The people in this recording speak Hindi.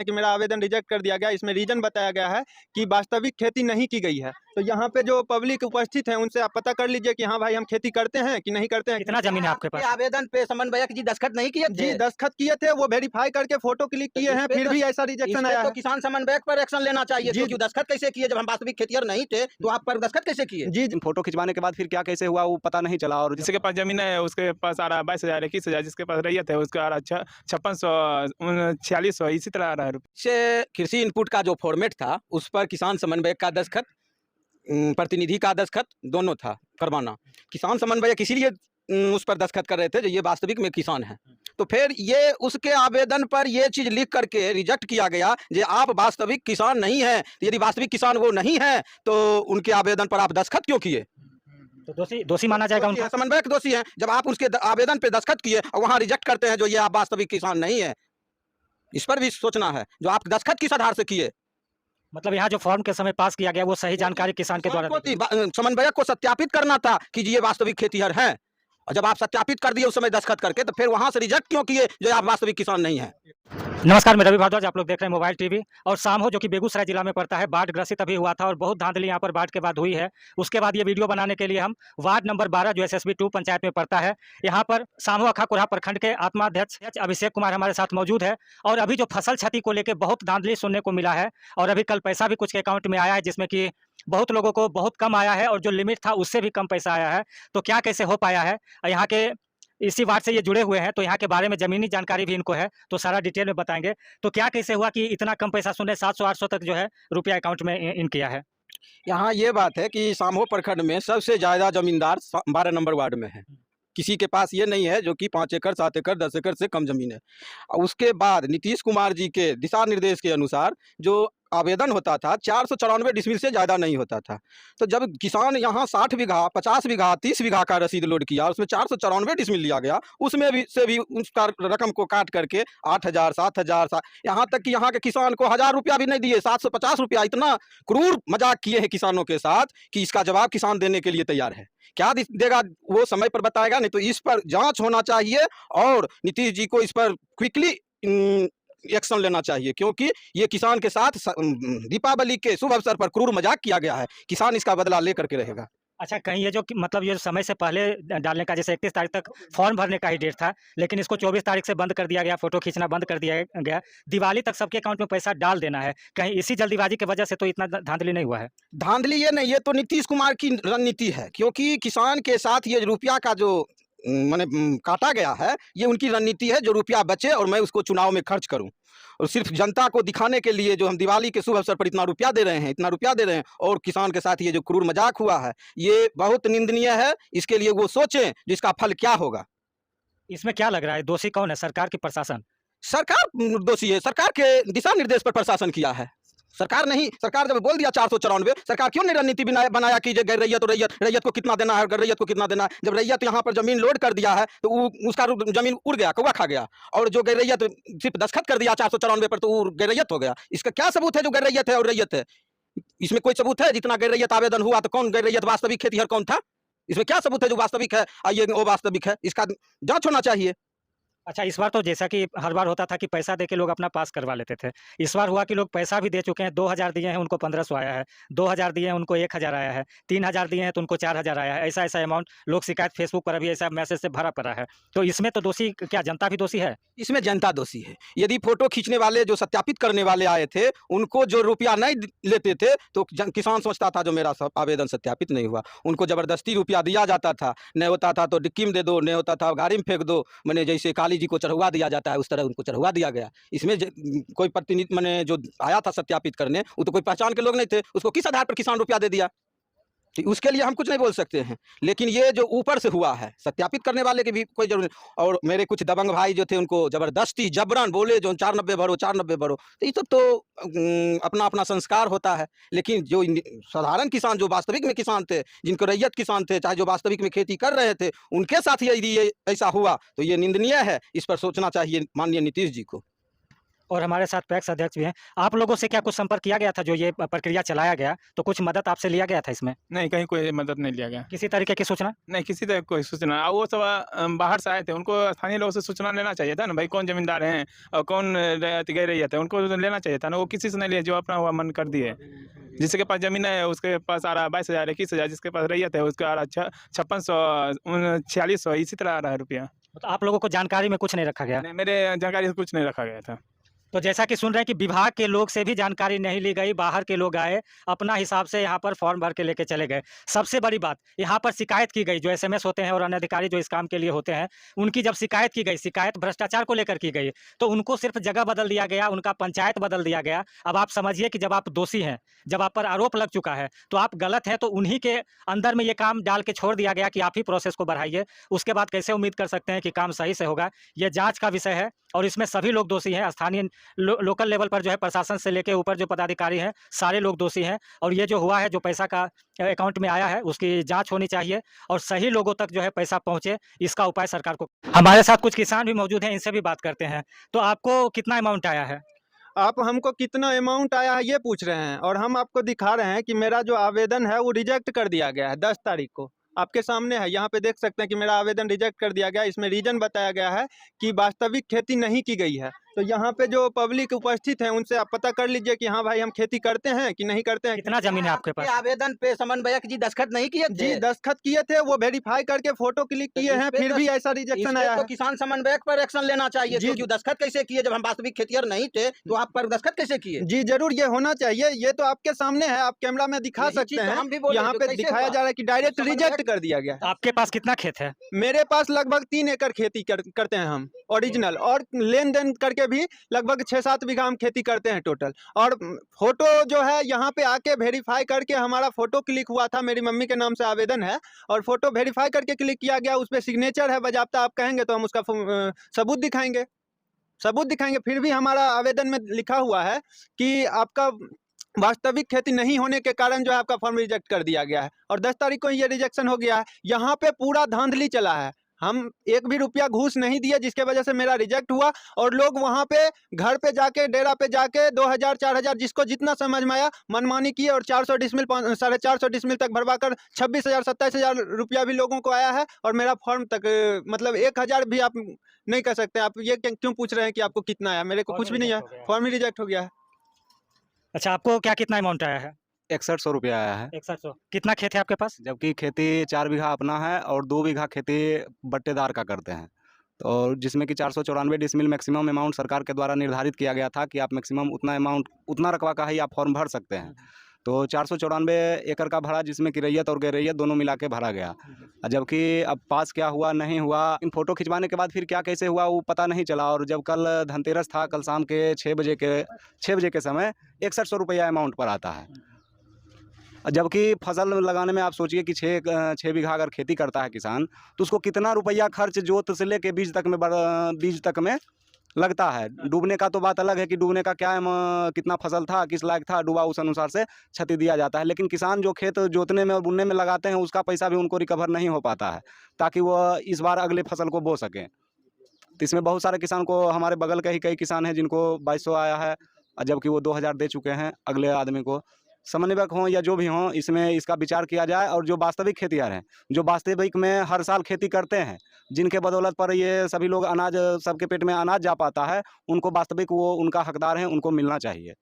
कि मेरा आवेदन रिजेक्ट कर दिया गया। इसमें रीजन बताया गया है कि वास्तविक खेती नहीं की गई है। तो यहाँ पे जो पब्लिक उपस्थित है उनसे आप पता कर लीजिए कि हाँ भाई हम खेती करते हैं कि नहीं करते हैं। कितना जमीन है आपके पास? आवेदन पे समन्वयक जी दस्तखत नहीं किए थे? जी दस्तखत किए थे, वो वेरीफाई करके फोटो क्लिक किए हैं, फिर भी ऐसा रिजेक्शन आया तो है। किसान समन्वयक पर एक्शन लेना चाहिए। जी। क्योंकि दस्तखत कैसे किए जब हम वास्तविक खेतिहर नहीं थे, तो आप पर दस्तखत कैसे किए? जी फोटो खिंचवाने के बाद फिर क्या कैसे हुआ वो पता नहीं चला। और जिसके पास जमीन है उसके पास आ रहा है 22,000, 21,000, जिसके पास रैयत है उसका आ रहा है 5600, 4600, इसी तरह आ रहा है। से कृषि इनपुट का जो फॉर्मेट था उस पर किसान समन्वयक का दस्तखत, प्रतिनिधि का दस्तखत दोनों था करवाना। किसान समन्वयक इसीलिए उस पर दस्तखत कर रहे थे जो ये वास्तविक में किसान है। तो फिर ये उसके आवेदन पर ये चीज़ लिख करके रिजेक्ट किया गया कि आप वास्तविक किसान नहीं हैं। यदि वास्तविक किसान वो नहीं है तो उनके आवेदन पर आप दस्तखत क्यों किए? तो दोषी माना जाएगा उनका? समन्वयक दोषी है जब आप उसके आवेदन पे दस्तखत किए और वहाँ रिजेक्ट करते हैं जो ये आप वास्तविक किसान नहीं है। इस पर भी सोचना है जो आप दस्तखत किस आधार से किए। मतलब यहाँ जो फॉर्म के समय पास किया गया वो सही जानकारी किसान के द्वारा समन्वयक को सत्यापित करना था कि ये वास्तविक खेतीहर हैं। और जब आप सत्यापित कर दिए उस समय दस्तखत करके, तो फिर वहां से रिजेक्ट क्यों किए जो आप वास्तविक किसान नहीं हैं? नमस्कार, मैं रवि भारद्वाज, आप लोग देख रहे हैं मोबाइल टीवी। और सामहो जो कि बेगूसराय जिला में पड़ता है, बाढ़ ग्रसित अभी हुआ था और बहुत धांधली यहाँ पर बाढ़ के बाद हुई है। उसके बाद ये वीडियो बनाने के लिए हम वार्ड नंबर 12 जो SSB 2 पंचायत में पड़ता है, यहाँ पर सामहो अखा कुरहा प्रखंड के आत्माध्यक्ष अभिषेक कुमार हमारे साथ मौजूद है। और अभी जो फसल क्षति को लेकर बहुत धांधली सुनने को मिला है और अभी कल पैसा भी कुछ के अकाउंट में आया है जिसमें कि बहुत लोगों को बहुत कम आया है और जो लिमिट था उससे भी कम पैसा आया है। तो क्या कैसे हो पाया है, यहाँ के इसी वार्ड से ये जुड़े हुए हैं तो यहाँ के बारे में ज़मीनी जानकारी भी इनको है, तो सारा डिटेल में बताएंगे। तो क्या कैसे हुआ कि इतना कम पैसा सुने 700-800 तक जो है रुपया अकाउंट में इन किया है? यहाँ ये बात है कि सामहो प्रखंड में सबसे ज़्यादा जमींदार 12 नंबर वार्ड में है। किसी के पास ये नहीं है जो कि 5 एकड़ 7 एकड़ 10 एकड़ से कम जमीन है। और उसके बाद नीतीश कुमार जी के दिशा निर्देश के अनुसार जो आवेदन होता था 494 डिसमिल से ज़्यादा नहीं होता था। तो जब किसान यहाँ 60 बीघा 50 बीघा 30 बीघा का रसीद लोड किया, उसमें 494 डिसमिल लिया गया, उसमें भी से भी उसका रकम को काट करके 8,000 7,000 यहाँ तक कि यहाँ के किसान को 1,000 रुपया भी नहीं दिए, 750 रुपया। इतना क्रूर मजाक किए हैं किसानों के साथ कि इसका जवाब किसान देने के लिए तैयार है। क्या देगा वो समय पर बताएगा, नहीं तो इस पर जांच होना चाहिए और नीतीश जी को इस पर क्विकली एक्शन लेना चाहिए। क्योंकि ये किसान के साथ दीपावली के शुभ अवसर पर क्रूर मजाक किया गया है। किसान इसका बदला लेकर के रहेगा। अच्छा, कहीं ये जो मतलब ये समय से पहले डालने का, जैसे 31 तारीख तक फॉर्म भरने का ही डेट था, लेकिन इसको 24 तारीख से बंद कर दिया गया, फोटो खींचना बंद कर दिया गया। दिवाली तक सबके अकाउंट में पैसा डाल देना है, कहीं इसी जल्दीबाजी की वजह से तो इतना धांधली नहीं हुआ है? धांधली ये नहीं, ये तो नीतीश कुमार की रणनीति है। क्योंकि किसान के साथ ये रुपया का जो माने काटा गया है, ये उनकी रणनीति है जो रुपया बचे और मैं उसको चुनाव में खर्च करूं। और सिर्फ जनता को दिखाने के लिए जो हम दिवाली के शुभ अवसर पर इतना रुपया दे रहे हैं, इतना रुपया दे रहे हैं, और किसान के साथ ये जो क्रूर मजाक हुआ है ये बहुत निंदनीय है। इसके लिए वो सोचें जिसका फल क्या होगा। इसमें क्या लग रहा है, दोषी कौन है, सरकार की प्रशासन? सरकार दोषी है। सरकार के दिशा निर्देश पर प्रशासन किया है, सरकार नहीं। सरकार जब बोल दिया 494, सरकार क्यों नहीं रणनीति बनाया कि गैर रैयत और रैयत को कितना देना है, गैर रैयत को कितना देना है। जब रैयत यहाँ पर जमीन लोड कर दिया है तो उसका जमीन उड़ गया, कौवा खा गया। और जो गैर रैयत सिर्फ दस्तखत कर दिया 494 पर, तो वो गैर रैयत हो गया। इसका क्या सबूत है जो गैर रैयत है और रैयत है? इसमें कोई सबूत है? जितना गैर रैयत आवेदन हुआ तो कौन गैर रैयत वास्तविक खेतीहर कौन था? इसमें क्या सबूत है जो वास्तविक है ये वो वास्तविक है? इसका जांच होना चाहिए। अच्छा, इस बार तो जैसा कि हर बार होता था कि पैसा दे के लोग अपना पास करवा लेते थे, इस बार हुआ कि लोग पैसा भी दे चुके हैं। 2,000 दिए हैं उनको 1,500 आया है, 2,000 दिए हैं उनको 1,000 आया है, 3,000 दिए हैं तो उनको 4,000 आया है। ऐसा अमाउंट लोग शिकायत फेसबुक पर अभी ऐसा मैसेज से भरा पड़ा है। तो इसमें तो दोषी क्या जनता भी दोषी है? इसमें जनता दोषी है। यदि फोटो खींचने वाले जो सत्यापित करने वाले आए थे उनको जो रुपया नहीं लेते थे तो किसान सोचता था जो मेरा आवेदन सत्यापित नहीं हुआ, उनको जबरदस्ती रुपया दिया जाता था। नहीं होता था तो डिक्की में दे दो, नहीं होता था गाड़ी में फेंक दो। मैंने जैसे काली जी को चढ़वा दिया जाता है उस तरह उनको चढ़वा दिया गया। इसमें कोई प्रतिनिधि मैंने जो आया था सत्यापित करने, वो तो कोई पहचान के लोग नहीं थे। उसको किस आधार पर किसान रुपया दे दिया, तो उसके लिए हम कुछ नहीं बोल सकते हैं। लेकिन ये जो ऊपर से हुआ है, सत्यापित करने वाले की भी कोई जरूरत नहीं। और मेरे कुछ दबंग भाई जो थे उनको जबरदस्ती जबरन बोले जो 490 भरो 490 भरो, तो ये सब तो अपना अपना संस्कार होता है। लेकिन जो साधारण किसान जो वास्तविक में किसान थे, जिनको रैयत किसान थे, चाहे जो वास्तविक में खेती कर रहे थे, उनके साथ यदि ये ऐसा हुआ तो ये निंदनीय है। इस पर सोचना चाहिए माननीय नीतीश जी को। और हमारे साथ पैक्स अध्यक्ष भी हैं। आप लोगों से क्या कुछ संपर्क किया गया था जो ये प्रक्रिया चलाया गया, तो कुछ मदद आपसे लिया गया था इसमें? नहीं, कहीं कोई मदद नहीं लिया गया। किसी तरीके की सूचना? नहीं, किसी तरह कोई सूचना वो सब बाहर से आए थे, उनको स्थानीय लोगों से सूचना लेना चाहिए था ना भाई, कौन ज़मींदार हैं और कौन गैर रैयत है, उनको तो लेना चाहिए था ना। वो किसी से नहीं लिया, जो अपना हुआ मन कर दिए। जिसके पास ज़मीन है उसके पास आ रहा है 22,000 21,000, जिसके पास रैयत है उसका आ रहा है 5600 4600 इसी तरह आ रहा है रुपया। तो आप लोगों को जानकारी में कुछ नहीं रखा गया? नहीं, मेरे जानकारी से कुछ नहीं रखा गया था। तो जैसा कि सुन रहे हैं कि विभाग के लोग से भी जानकारी नहीं ली गई, बाहर के लोग आए, अपना हिसाब से यहाँ पर फॉर्म भर के लेके चले गए। सबसे बड़ी बात, यहाँ पर शिकायत की गई, जो एसएमएस होते हैं और अन्य अधिकारी जो इस काम के लिए होते हैं, उनकी जब शिकायत की गई, शिकायत भ्रष्टाचार को लेकर की गई, तो उनको सिर्फ जगह बदल दिया गया, उनका पंचायत बदल दिया गया। अब आप समझिए कि जब आप दोषी हैं, जब आप पर आरोप लग चुका है, तो आप गलत हैं, तो उन्हीं के अंदर में ये काम डाल के छोड़ दिया गया कि आप ही प्रोसेस को बढ़ाइए। उसके बाद कैसे उम्मीद कर सकते हैं कि काम सही से होगा? ये जाँच का विषय है और इसमें सभी लोग दोषी हैं। स्थानीय लोकल लेवल पर जो है प्रशासन से लेके ऊपर जो पदाधिकारी हैं, सारे लोग दोषी हैं। और ये जो हुआ है, जो पैसा का अकाउंट में आया है, उसकी जांच होनी चाहिए और सही लोगों तक जो है पैसा पहुंचे, इसका उपाय सरकार को। हमारे साथ कुछ किसान भी मौजूद हैं, इनसे भी बात करते हैं। तो आपको कितना अमाउंट आया है? आप हमको कितना अमाउंट आया है ये पूछ रहे हैं, और हम आपको दिखा रहे हैं कि मेरा जो आवेदन है वो रिजेक्ट कर दिया गया है 10 तारीख को। आपके सामने है, यहाँ पे देख सकते हैं कि मेरा आवेदन रिजेक्ट कर दिया गया है। इसमें रीजन बताया गया है कि वास्तविक खेती नहीं की गई है। तो यहाँ पे जो पब्लिक उपस्थित है उनसे आप पता कर लीजिए कि हाँ भाई हम खेती करते हैं कि नहीं करते हैं। कितना जमीन है आपके पास? आवेदन पे समन्वयक जी दस्तखत नहीं किए थे? जी दस्तखत किए थे, वो वेरीफाई करके फोटो क्लिक किए हैं, फिर भी ऐसा रिजेक्शन आया तो है। किसान समन्वयक पर एक्शन लेना चाहिए। जी। क्योंकि दस्तखत कैसे किए? जब हम वास्तविक खेतिहर नहीं थे तो आप पर दस्तखत कैसे किए? जी जरूर, ये होना चाहिए। ये तो आपके सामने है, आप कैमरा में दिखा यही चीज सकते तो हैं। हम भी बोले, यहाँ जो पे कैसे दिखाया हुआ? जा रहा है कि डायरेक्ट समन्वयक- रिजेक्ट कर दिया गया है। आपके पास कितना खेत है? मेरे पास लगभग 3 एकड़ खेती करते हैं हम ओरिजिनल, और लेन देन करके भी लगभग 6-7 बीघा हम खेती करते हैं टोटल। और फोटो जो है यहाँ पे आके वेरीफाई करके हमारा फोटो क्लिक हुआ था, मेरी मम्मी के नाम से आवेदन है और फोटो वेरीफाई करके क्लिक किया गया। उस पर सिग्नेचर है बाज़ाब्ता, आप कहेंगे तो हम उसका सबूत दिखाएंगे। फिर भी हमारा आवेदन में लिखा हुआ है कि आपका वास्तविक खेती नहीं होने के कारण जो है आपका फॉर्म रिजेक्ट कर दिया गया है, और 10 तारीख को ये रिजेक्शन हो गया है। यहाँ पे पूरा धांधली चला है, हम एक भी रुपया घूस नहीं दिए, जिसके वजह से मेरा रिजेक्ट हुआ। और लोग वहाँ पे घर पे जाके, डेरा पे जाके 2000 4000 जिसको जितना समझ में आया मनमानी किए, और 400 डिसमिल 450 डिसमिल तक भरवा कर 26,000 27,000 रुपया भी लोगों को आया है। और मेरा फॉर्म तक मतलब 1000 भी आप नहीं कर सकते। आप ये क्यों पूछ रहे हैं कि आपको कितना आया? मेरे को कुछ भी नहीं है, फॉर्म ही रिजेक्ट हो गया है। अच्छा, आपको क्या कितना अमाउंट आया है? 6100 रुपया आया है। 6100। कितना खेत है आपके पास? जबकि खेती 4 बीघा अपना है और 2 बीघा खेती बट्टेदार का करते हैं। तो जिसमें कि 494 डिसमिल मैक्सिमम अमाउंट सरकार के द्वारा निर्धारित किया गया था कि आप मैक्सिमम उतना अमाउंट, उतना रकबा का ही आप फॉर्म भर सकते हैं। तो 494 एकड़ का भरा, जिसमें कि रैयत और गैर रैयत दोनों मिला के भरा गया। जबकि अब पास क्या हुआ नहीं हुआ, इन फोटो खिंचवाने के बाद फिर क्या कैसे हुआ वो पता नहीं चला। और जब कल धनतेरस था, कल शाम के 6 बजे के समय 6100 रुपया अमाउंट पर आता है। जबकि फसल लगाने में आप सोचिए कि 6 बीघा अगर खेती करता है किसान, तो उसको कितना रुपया खर्च जोत से लेके बीज तक में लगता है। डूबने का तो बात अलग है कि डूबने का क्या कितना फसल था, किस लायक था, डूबा, उस अनुसार से क्षति दिया जाता है। लेकिन किसान जो खेत जोतने में और बुनने में लगाते हैं, उसका पैसा भी उनको रिकवर नहीं हो पाता है, ताकि वो इस बार अगले फसल को बो सकें। तो इसमें बहुत सारे किसान को, हमारे बगल के ही कई किसान हैं जिनको 2200 आया है, जबकि वो 2000 दे चुके हैं अगले आदमी को। समन्वयक हों या जो भी हों, इसमें इसका विचार किया जाए। और जो वास्तविक खेतिहर हैं, जो वास्तविक में हर साल खेती करते हैं, जिनके बदौलत पर ये सभी लोग अनाज, सबके पेट में अनाज जा पाता है, उनको वास्तविक वो उनका हकदार हैं, उनको मिलना चाहिए।